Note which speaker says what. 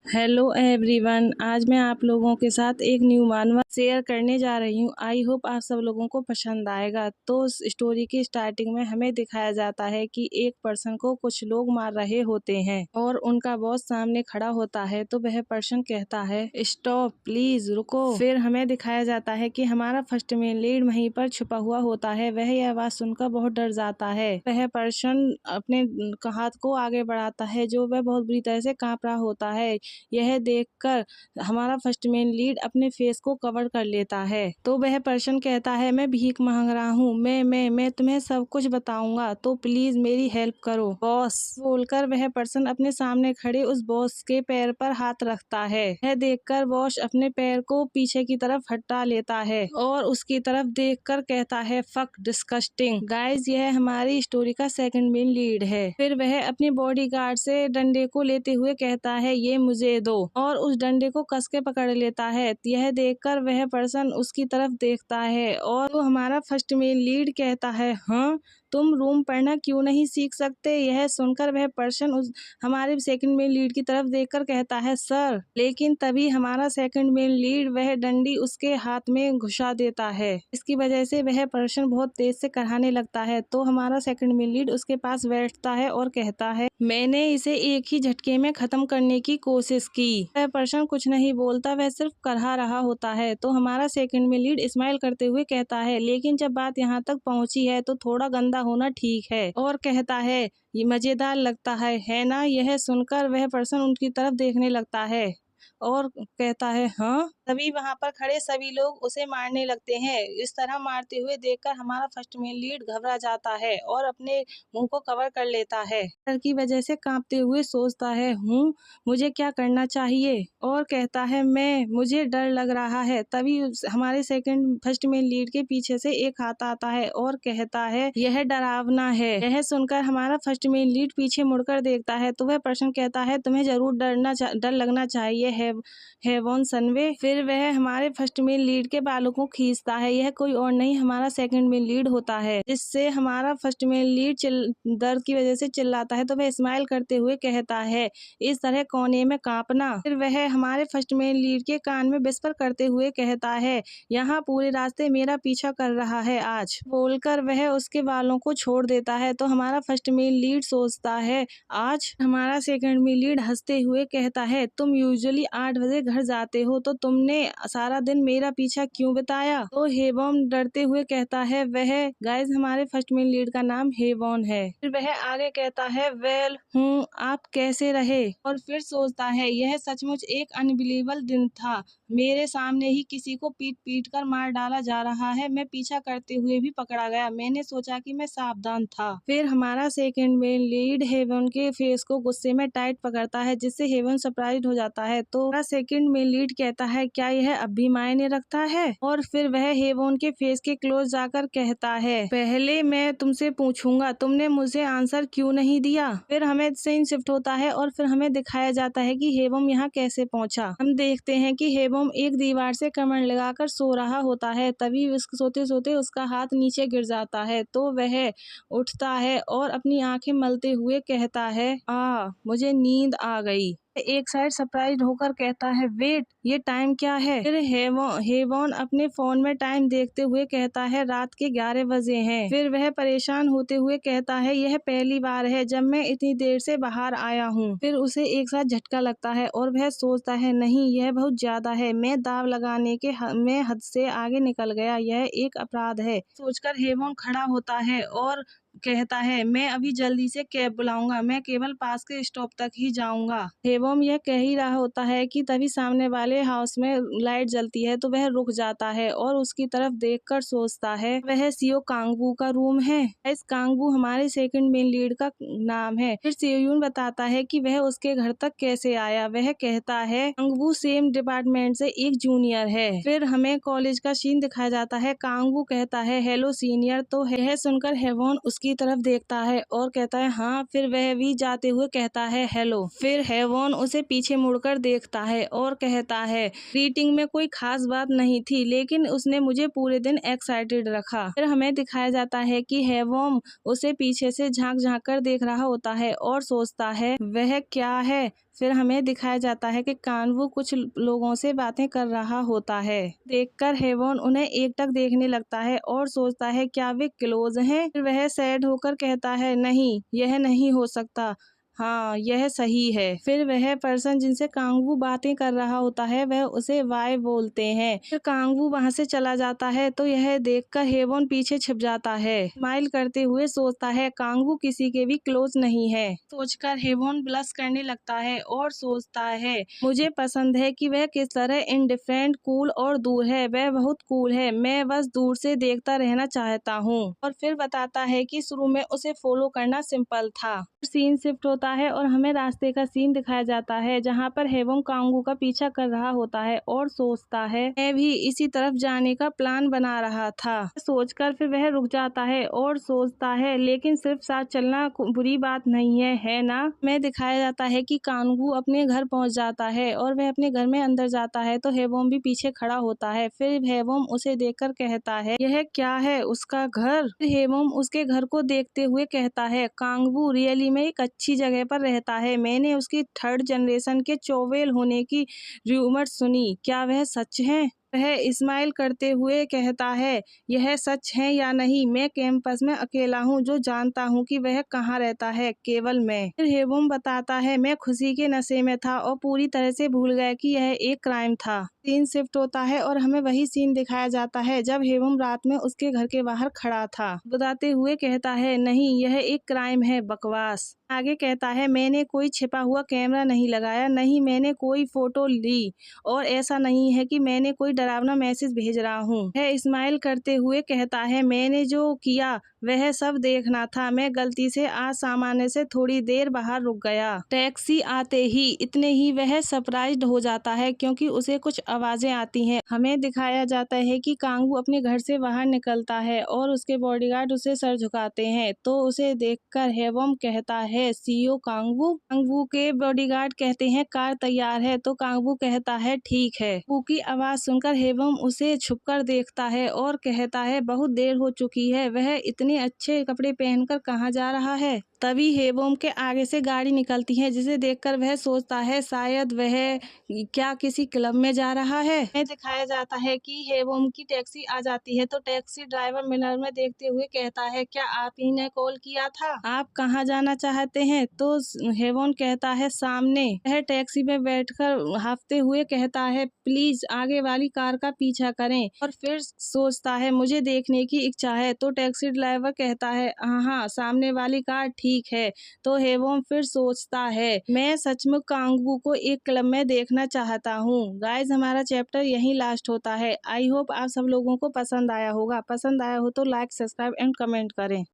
Speaker 1: Hello everyone, आज मैं आप लोगों के साथ एक न्यू मानवा शेयर करने जा रही हूँ। आई होप आप सब लोगों को पसंद आएगा। तो इस स्टोरी की स्टार्टिंग में हमें दिखाया जाता है कि एक पर्सन को कुछ लोग मार रहे होते हैं और उनका बॉस सामने खड़ा होता है। तो वह पर्सन कहता है स्टॉप प्लीज, रुको। फिर हमें दिखाया जाता है कि हमारा फर्स्ट मेन लीड वहीं पर छुपा हुआ होता है। वह यह आवाज सुनकर बहुत डर जाता है। वह पर्सन अपने हाथ को आगे बढ़ाता है जो वह बहुत बुरी तरह से कांप रहा होता है। यह देखकर हमारा फर्स्ट मेन लीड अपने फेस को कवर कर लेता है। तो वह पर्सन कहता है मैं भीख मांग रहा हूँ, मैं तुम्हें सब कुछ बताऊंगा, तो प्लीज मेरी हेल्प करो बॉस। बोलकर वह पर्सन अपने सामने खड़े उस बॉस के पैर पर हाथ रखता है। यह देखकर बॉस अपने पैर को पीछे की तरफ हटा लेता है और उसकी तरफ देखकर कहता है फक डिस्कस्टिंग। गाइज, यह हमारी स्टोरी का सेकंड मेन लीड है। फिर वह अपनी बॉडीगार्ड से डंडे को लेते हुए कहता है ये मुझे दो, और उस डंडे को कस के पकड़ लेता है। यह देखकर वह पर्सन उसकी तरफ देखता है और तो हमारा फर्स्ट मेल लीड कहता है हाँ, तुम रूम पढ़ना क्यों नहीं सीख सकते। यह सुनकर वह पर्सन उस हमारे सेकंड मेल लीड की तरफ देखकर कहता है सर। लेकिन तभी हमारा सेकंड मेल लीड वह डंडी उसके हाथ में घुसा देता है। इसकी वजह से वह पर्सन बहुत तेज से कराने लगता है। तो हमारा सेकंड मेल लीड उसके पास बैठता है और कहता है मैंने इसे एक ही झटके में खत्म करने की कोशिश की। वह पर्सन कुछ नहीं बोलता, वह सिर्फ करहा रहा होता है। तो हमारा सेकंड में लीड स्माइल करते हुए कहता है लेकिन जब बात यहाँ तक पहुँची है तो थोड़ा गंदा होना ठीक है, और कहता है ये मजेदार लगता है ना। यह सुनकर वह पर्सन उनकी तरफ देखने लगता है और कहता है हाँ। तभी वहां पर खड़े सभी लोग उसे मारने लगते हैं। इस तरह मारते हुए देखकर हमारा फर्स्ट मेन लीड घबरा जाता है और अपने मुंह को कवर कर लेता है। डर की वजह से कांपते हुए सोचता है मुझे क्या करना चाहिए, और कहता है मुझे डर लग रहा है। तभी हमारे सेकंड फर्स्ट मेन लीड के पीछे से एक हाथ आता है और कहता है यह डरावना है। यह सुनकर हमारा फर्स्ट मेन लीड पीछे मुड़कर देखता है तो वह पर्सन कहता है तुम्हें जरूर डर लगना चाहिए हेवॉन सनवे। फिर वह हमारे फर्स्ट मेन लीड के बालों को खींचता है। यह कोई और नहीं हमारा सेकंड मेन लीड होता है, जिससे हमारा फर्स्ट मेन लीड दर्द की वजह से चिल्लाता है। तो वह स्माइल करते हुए कहता है इस तरह कोने में कांपना। फिर वह हमारे फर्स्ट मेन लीड के कान में विस्पर करते हुए कहता है यहाँ पूरे रास्ते मेरा पीछा कर रहा है आज। बोलकर वह उसके बालों को छोड़ देता है। तो हमारा फर्स्ट मेन लीड सोचता है आज। हमारा सेकंड मेन लीड हंसते हुए कहता है तुम यूजुअली 8 बजे घर जाते हो, तो तुमने सारा दिन मेरा पीछा क्यों बताया। तो हेवॉन डरते हुए कहता है वह गाइज हमारे फर्स्ट मेन लीड का नाम हेवॉन है। फिर वह आगे कहता है वेल आप कैसे रहे, और फिर सोचता है यह सचमुच एक अनबिलीवेबल दिन था। मेरे सामने ही किसी को पीट पीट कर मार डाला जा रहा है, मैं पीछा करते हुए भी पकड़ा गया। मैंने सोचा कि मैं सावधान था। फिर हमारा सेकंड मेन लीड हेवन के फेस को गुस्से में टाइट पकड़ता है, जिससे हेवन सरप्राइज हो जाता है। तो हमारा सेकंड मेन लीड कहता है क्या यह अब भी मायने रखता है, और फिर वह हेवन के फेस के क्लोज जाकर कहता है पहले मैं तुमसे पूछूंगा तुमने मुझे आंसर क्यों नहीं दिया। फिर हमें सीन शिफ्ट होता है और फिर हमें दिखाया जाता है कि हेवम यहाँ कैसे पहुंचा। हम देखते हैं कि हेवम एक दीवार से कमर लगाकर सो रहा होता है। तभी सोते सोते उसका हाथ नीचे गिर जाता है। तो वह उठता है और अपनी आंखें मलते हुए कहता है मुझे नींद आ गई। एक साइड सरप्राइज होकर कहता है वेट, ये टाइम क्या है। फिर हेवॉन अपने फोन में टाइम देखते हुए कहता है रात के 11 बजे हैं। फिर वह परेशान होते हुए कहता है यह पहली बार है जब मैं इतनी देर से बाहर आया हूँ। फिर उसे एक साथ झटका लगता है और वह सोचता है नहीं यह बहुत ज्यादा है, मैं दाव लगाने के में हद से आगे निकल गया, यह एक अपराध है। सोचकर हेवॉन खड़ा होता है और कहता है मैं अभी जल्दी से कैब बुलाऊंगा, मैं केवल पास के स्टॉप तक ही जाऊंगा। हेवम यह कह ही रहा होता है कि तभी सामने वाले हाउस में लाइट जलती है। तो वह रुक जाता है और उसकी तरफ देखकर सोचता है वह सीओ कांगवू का रूम है। इस कांगवू हमारे सेकंड मेन लीड का नाम है। फिर सीओयून बताता है कि वह उसके घर तक कैसे आया। वह कहता है कांगवू सेम डिपार्टमेंट से एक जूनियर है। फिर हमें कॉलेज का सीन दिखाया जाता है। कांगवू कहता है हेलो सीनियर। तो यह सुनकर हेवॉन उसकी तरफ देखता है और कहता है हाँ। फिर वह भी जाते हुए कहता है हेलो। फिर हेवॉन उसे पीछे मुड़कर देखता है और कहता है ग्रीटिंग में कोई खास बात नहीं थी, लेकिन उसने मुझे पूरे दिन एक्साइटेड रखा। फिर हमें दिखाया जाता है कि हेवॉन उसे पीछे से झांक झांक कर देख रहा होता है और सोचता है वह क्या है। फिर हमें दिखाया जाता है कि कांगवू कुछ लोगों से बातें कर रहा होता है। देखकर हेवॉन उन्हें एकटक देखने लगता है और सोचता है क्या वे क्लोज हैं। फिर वह सैड होकर कहता है नहीं, यह नहीं हो सकता। हाँ, यह सही है। फिर वह पर्सन जिनसे कांगवू बातें कर रहा होता है वह उसे वाई बोलते हैं। फिर कांगवू वहाँ से चला जाता है तो यह देखकर हेवॉन पीछे छिप जाता है। स्माइल करते हुए सोचता है कांगवू किसी के भी क्लोज नहीं है। सोचकर हेवॉन ब्लश करने लगता है और सोचता है मुझे पसंद है कि वह किस तरह इंडिफरेंट, कूल और दूर है। वह बहुत कूल है, मैं बस दूर से देखता रहना चाहता हूँ। और फिर बताता है कि शुरू में उसे फॉलो करना सिंपल था। सीन शिफ्ट होता है और हमें रास्ते का सीन दिखाया जाता है जहाँ पर हेवॉन कांगवू का पीछा कर रहा होता है और सोचता है मैं भी इसी तरफ जाने का प्लान बना रहा था। सोचकर फिर वह रुक जाता है और सोचता है लेकिन सिर्फ साथ चलना बुरी बात नहीं है ना। मैं दिखाया जाता है कि कांगवू अपने घर पहुंच जाता है और वह अपने घर में अंदर जाता है तो हेवॉन भी पीछे खड़ा होता है। फिर हेवॉन उसे देखकर कहता है यह क्या है, उसका घर। फिर हेवॉन उसके घर को देखते हुए कहता है कांगवू रियली में एक अच्छी जगह पर रहता है। मैंने उसकी 3rd जनरेशन के चौवेल होने की रूमर सुनी, क्या वह सच है? वह स्माइल करते हुए कहता है यह सच है या नहीं, मैं कैंपस में अकेला हूँ जो जानता हूँ कि वह कहाँ रहता है, केवल मैं। फिर हेवॉन बताता है मैं खुशी के नशे में था और पूरी तरह से भूल गया कि यह एक क्राइम था। सीन शिफ्ट होता है और हमें वही सीन दिखाया जाता है जब हेवॉन रात में उसके घर के बाहर खड़ा था। बताते हुए कहता है नहीं, यह एक क्राइम है, बकवास। आगे कहता है मैंने कोई छिपा हुआ कैमरा नहीं लगाया, नहीं मैंने कोई फोटो ली और ऐसा नहीं है कि मैंने कोई डरावना मैसेज भेज रहा हूँ। वह स्माइल करते हुए कहता है मैंने जो किया वह सब देखना था, मैं गलती से आज सामान्य से थोड़ी देर बाहर रुक गया। टैक्सी आते ही इतने ही वह सरप्राइज्ड हो जाता है क्योंकि उसे कुछ आवाजें आती हैं। हमें दिखाया जाता है कि कांगवू अपने घर से बाहर निकलता है और उसके बॉडीगार्ड उसे सर झुकाते हैं तो उसे देखकर हेवॉन कहता है सी यू कांगवू। कांगवू के बॉडीगार्ड कहते हैं कार तैयार है तो कांगवू कहता है ठीक है। कांगवू की आवाज सुनकर हेवॉन उसे छुपकर देखता है और कहता है बहुत देर हो चुकी है, वह इतने अच्छे कपड़े पहनकर कहाँ जा रहा है। तभी हेवॉन के आगे से गाड़ी निकलती है जिसे देखकर वह सोचता है शायद वह क्या किसी क्लब में जा रहा है। दिखाया जाता है कि हेवॉन की टैक्सी आ जाती है तो टैक्सी ड्राइवर मिरर में देखते हुए कहता है क्या आप ही ने कॉल किया था, आप कहाँ जाना चाहते हैं? तो हेवॉन कहता है सामने। वह टैक्सी में बैठकर हाफते हुए कहता है प्लीज आगे वाली कार का पीछा करें और फिर सोचता है मुझे देखने की इच्छा है तो टैक्सी ड्राइवर कहता है हाँ सामने वाली कार ठीक है। तो हेवॉन फिर सोचता है मैं सचमुच कांगवू को एक क्लब में देखना चाहता हूँ। गाइज हमारा चैप्टर यहीं लास्ट होता है। आई होप आप सब लोगों को पसंद आया होगा। पसंद आया हो तो लाइक, सब्सक्राइब एंड कमेंट करें।